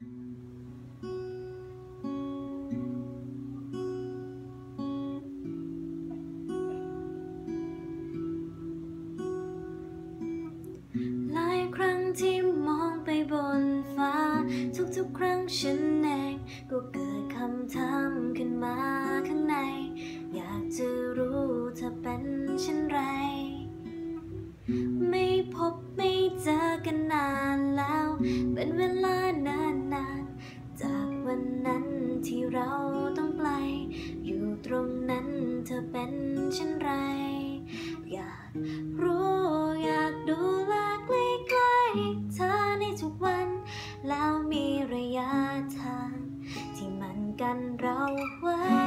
หลายครั้งที่มองไปบนฟ้าทุกๆครั้งฉันเองก็เกิดคำถามขึ้นมาข้างในอยากจะรู้เธอเป็นเช่นไรไม่พบไม่เจอกันนานแล้วเป็นเวลานานๆจากวันนั้นที่เราต้องไกลอยู่ตรงนั้นเธอเป็นเช่นไรอยากรู้อยากดูแลใกล้ๆเธอในทุกวันแล้วมีระยะทางที่มันกันเราไว้